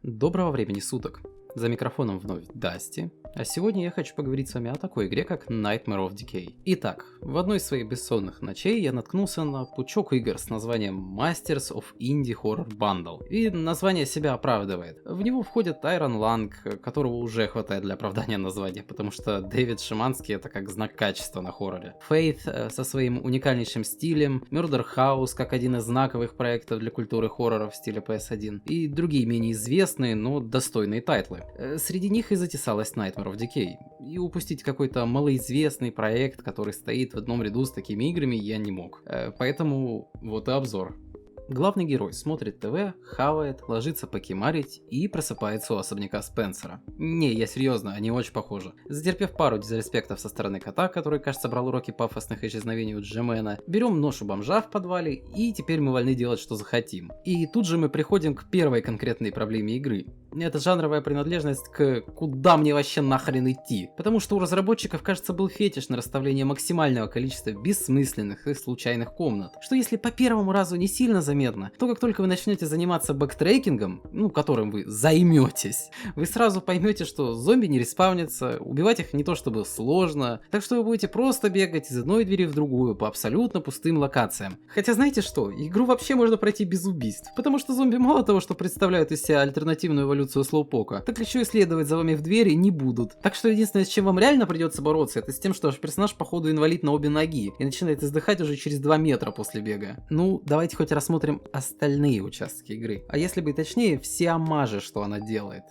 Доброго времени суток! За микрофоном вновь Дасти, а сегодня я хочу поговорить с вами о такой игре, как Nightmare of Decay. Итак, в одной из своих бессонных ночей я наткнулся на пучок игр с названием Masters of Indie Horror Bundle, и название себя оправдывает. В него входит Iron Lung, которого уже хватает для оправдания названия, потому что Дэвид Шиманский это как знак качества на хорроре. Faith со своим уникальнейшим стилем, Murder House как один из знаковых проектов для культуры хоррора в стиле PS1, и другие менее известные, но достойные тайтлы. Среди них и затесалась Nightmare of Decay. И упустить какой-то малоизвестный проект, который стоит в одном ряду с такими играми, я не мог. Поэтому вот и обзор. Главный герой смотрит ТВ, хавает, ложится покемарить и просыпается у особняка Спенсера. Не, я серьезно, они очень похожи. Затерпев пару дизреспектов со стороны кота, который, кажется, брал уроки пафосных исчезновений у Джемена, берем нож у бомжа в подвале, и теперь мы вольны делать, что захотим. И тут же мы приходим к первой конкретной проблеме игры. Это жанровая принадлежность к «куда мне вообще нахрен идти?». Потому что у разработчиков, кажется, был фетиш на расставление максимального количества бессмысленных и случайных комнат. Что если по первому разу не сильно заметно, то как только вы начнете заниматься бэктрекингом, которым вы займетесь, вы сразу поймете, что зомби не респаунятся, убивать их не то чтобы сложно, так что вы будете просто бегать из одной двери в другую по абсолютно пустым локациям. Хотя знаете что, игру вообще можно пройти без убийств, потому что зомби мало того, что представляют из себя альтернативную эволюцию слоупока, так еще и следовать за вами в двери не будут. Так что единственное, с чем вам реально придется бороться, это с тем, что ваш персонаж походу инвалид на обе ноги и начинает издыхать уже через 2 метра после бега. Ну, давайте хоть рассмотрим остальные участки игры. А если быть точнее, все омажи, что она делает.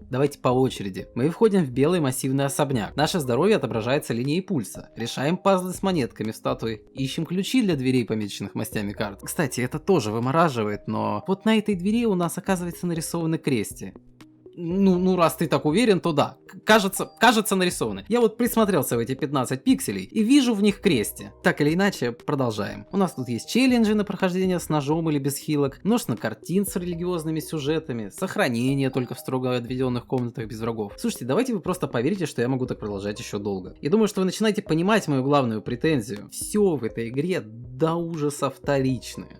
Давайте по очереди. Мы входим в белый массивный особняк. Наше здоровье отображается линией пульса. Решаем пазлы с монетками в статуе. Ищем ключи для дверей, помеченных мастями карт. Кстати, это тоже вымораживает, но вот на этой двери у нас оказывается нарисованы крести. Раз ты так уверен, то да. Кажется нарисованы. Я вот присмотрелся в эти 15 пикселей и вижу в них крести. Так или иначе, продолжаем. У нас тут есть челленджи на прохождение с ножом или без хилок, множество картин с религиозными сюжетами, сохранение только в строго отведенных комнатах без врагов. Слушайте, давайте вы просто поверите, что я могу так продолжать еще долго. Я думаю, что вы начинаете понимать мою главную претензию. Все в этой игре до ужаса вторичное.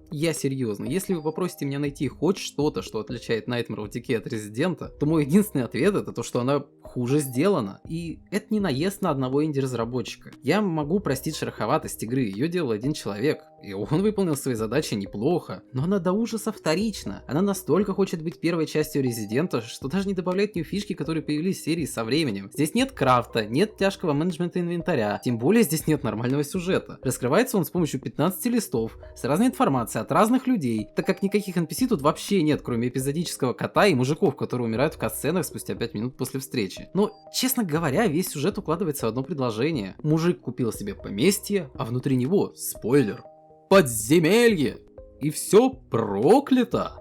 Я серьезно, если вы попросите меня найти хоть что-то, что отличает Nightmare of Decay от Резидента, то мой единственный ответ это то, что она хуже сделана. И это не наезд на одного инди-разработчика. Я могу простить шероховатость игры, ее делал один человек, и он выполнил свои задачи неплохо, но она до ужаса вторична. Она настолько хочет быть первой частью Резидента, что даже не добавляет в нее фишки, которые появились в серии со временем. Здесь нет крафта, нет тяжкого менеджмента инвентаря, тем более здесь нет нормального сюжета. Раскрывается он с помощью 15 листов, с разной информацией от разных людей, так как никаких NPC тут вообще нет, кроме эпизодического кота и мужиков, которые умирают в катсценах спустя 5 минут после встречи. Но, честно говоря, весь сюжет укладывается в одно предложение. Мужик купил себе поместье, а внутри него, спойлер, подземелье! И все проклято!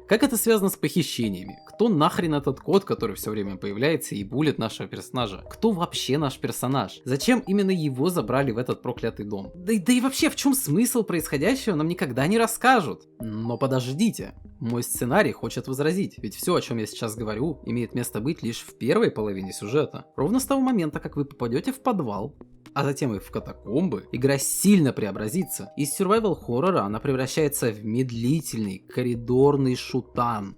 Как это связано с похищениями? Кто нахрен этот кот, который все время появляется и булит нашего персонажа? Кто вообще наш персонаж? Зачем именно его забрали в этот проклятый дом? Да и вообще, в чем смысл происходящего, нам никогда не расскажут. Но подождите, мой сценарий хочет возразить, ведь все, о чем я сейчас говорю, имеет место быть лишь в первой половине сюжета. Ровно с того момента, как вы попадете в подвал, а затем и в катакомбы, игра сильно преобразится. Из survival хоррора она превращается в медлительный, коридорный шутан.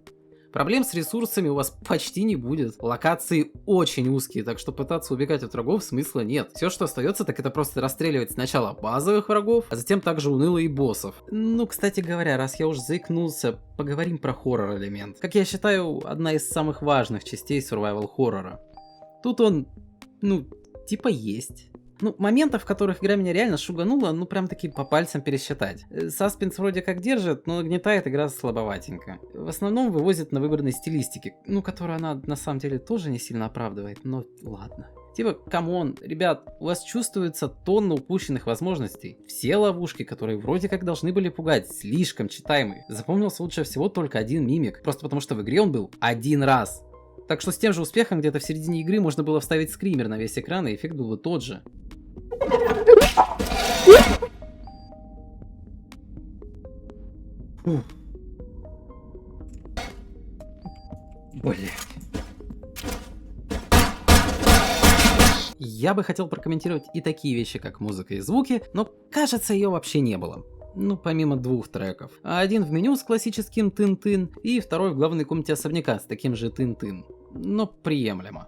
Проблем с ресурсами у вас почти не будет. Локации очень узкие, так что пытаться убегать от врагов смысла нет. Все, что остается, так это просто расстреливать сначала базовых врагов, а затем также унылые боссов. Кстати говоря, раз я уж заикнулся, поговорим про хоррор-элемент. Как я считаю, одна из самых важных частей survival хоррора. Тут он, типа есть. Моментов, в которых игра меня реально шуганула, прям таки по пальцам пересчитать. Саспенс вроде как держит, но гнетает игра слабоватенько. В основном вывозит на выбранной стилистике, которую она на самом деле тоже не сильно оправдывает, но ладно. Типа, камон, ребят, у вас чувствуется тонна упущенных возможностей. Все ловушки, которые вроде как должны были пугать, слишком читаемые. Запомнился лучше всего только один мимик, просто потому что в игре он был один раз. Так что с тем же успехом где-то в середине игры можно было вставить скример на весь экран, и эффект был бы тот же. Блять. Я бы хотел прокомментировать и такие вещи, как музыка и звуки, но кажется, ее вообще не было. Ну, помимо 2 треков. Один в меню с классическим тын-тын, и второй в главной комнате особняка с таким же тын-тын. Но приемлемо.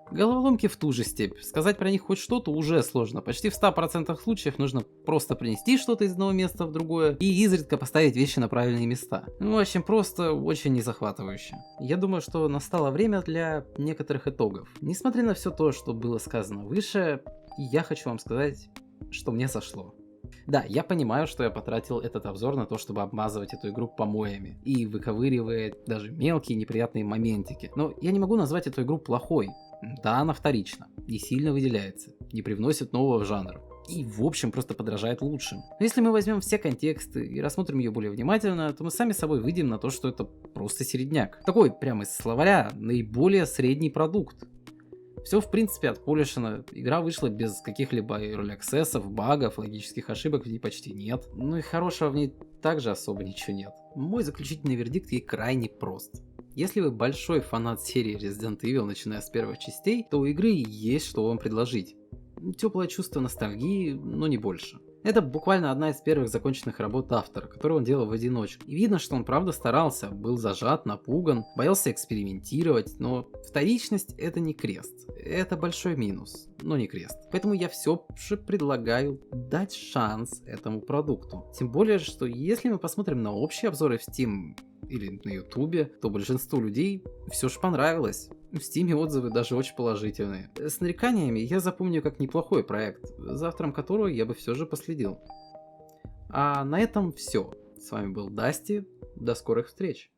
Головоломки в ту же степь. Сказать про них хоть что-то уже сложно. Почти в 100% случаев нужно просто принести что-то из одного места в другое и изредка поставить вещи на правильные места. Ну, в общем, просто очень незахватывающе. Я думаю, что настало время для некоторых итогов. Несмотря на все то, что было сказано выше, я хочу вам сказать, что мне сошло. Да, я понимаю, что я потратил этот обзор на то, чтобы обмазывать эту игру помоями и выковыривать даже мелкие неприятные моментики. Но я не могу назвать эту игру плохой. Да, она вторична, не сильно выделяется, не привносит нового в жанр. И в общем просто подражает лучшим. Но если мы возьмем все контексты и рассмотрим ее более внимательно, то мы сами собой выйдем на то, что это просто середняк. Такой, прямо из словаря, наиболее средний продукт. Все в принципе отполишено, игра вышла без каких-либо early access'ов, багов, логических ошибок в ней почти нет. Ну и хорошего в ней также особо ничего нет. Мой заключительный вердикт ей крайне прост. Если вы большой фанат серии Resident Evil, начиная с первых частей, то у игры есть что вам предложить. Теплое чувство ностальгии, но не больше. Это буквально одна из первых законченных работ автора, которую он делал в одиночку. И видно, что он правда старался, был зажат, напуган, боялся экспериментировать, но вторичность это не крест. Это большой минус, но не крест. Поэтому я все же предлагаю дать шанс этому продукту. Тем более, что если мы посмотрим на общие обзоры в Steam или на Ютубе, то большинству людей все же понравилось. В Стиме отзывы даже очень положительные. С нареканиями я запомню как неплохой проект, за автором которого я бы все же последил. А на этом все. С вами был Дасти. До скорых встреч.